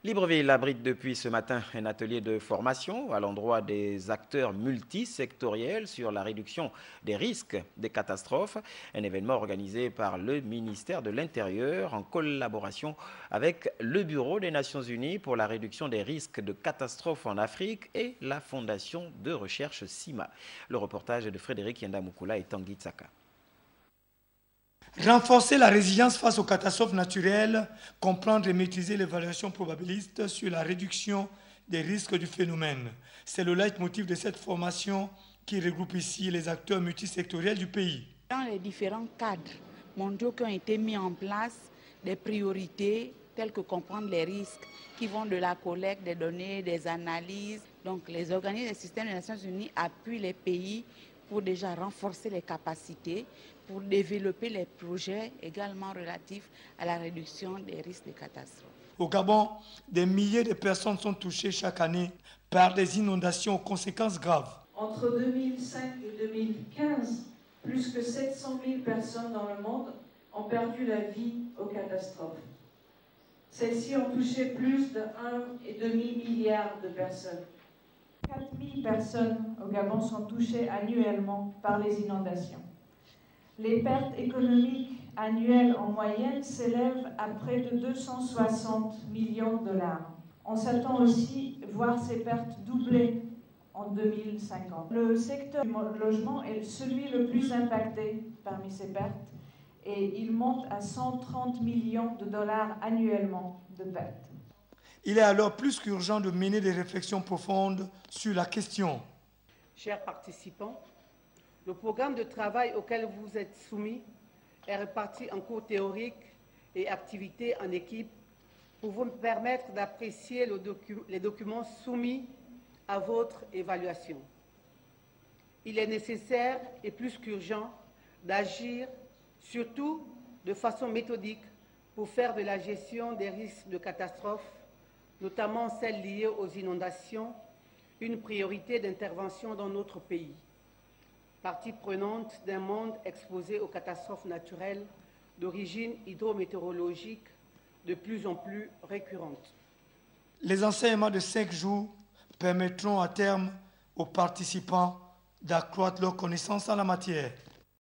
Libreville abrite depuis ce matin un atelier de formation à l'endroit des acteurs multisectoriels sur la réduction des risques des catastrophes. Un événement organisé par le ministère de l'Intérieur en collaboration avec le Bureau des Nations Unies pour la réduction des risques de catastrophes en Afrique et la Fondation de recherche CIMA. Le reportage de Frédéric Yendamukula et Tanguy Tsaka. Renforcer la résilience face aux catastrophes naturelles, comprendre et maîtriser l'évaluation probabiliste sur la réduction des risques du phénomène. C'est le leitmotiv de cette formation qui regroupe ici les acteurs multisectoriels du pays. Dans les différents cadres mondiaux qui ont été mis en place, des priorités telles que comprendre les risques qui vont de la collecte des données, des analyses. Donc les organismes des systèmes des Nations Unies appuient les pays pour déjà renforcer les capacités, pour développer les projets également relatifs à la réduction des risques de catastrophes. Au Gabon, des milliers de personnes sont touchées chaque année par des inondations aux conséquences graves. Entre 2005 et 2015, plus que 700 000 personnes dans le monde ont perdu la vie aux catastrophes. Celles-ci ont touché plus de 1,5 milliard de personnes. 4 000 personnes au Gabon sont touchées annuellement par les inondations. Les pertes économiques annuelles en moyenne s'élèvent à près de 260 millions de dollars. On s'attend aussi à voir ces pertes doubler en 2050. Le secteur du logement est celui le plus impacté parmi ces pertes et il monte à 130 millions de dollars annuellement de pertes. Il est alors plus qu'urgent de mener des réflexions profondes sur la question. Chers participants, le programme de travail auquel vous êtes soumis est réparti en cours théoriques et activités en équipe pour vous permettre d'apprécier les documents soumis à votre évaluation. Il est nécessaire et plus qu'urgent d'agir, surtout de façon méthodique, pour faire de la gestion des risques de catastrophes, notamment celles liées aux inondations, une priorité d'intervention dans notre pays. Partie prenante d'un monde exposé aux catastrophes naturelles d'origine hydrométéorologique de plus en plus récurrentes. Les enseignements de 5 jours permettront à terme aux participants d'accroître leurs connaissances en la matière.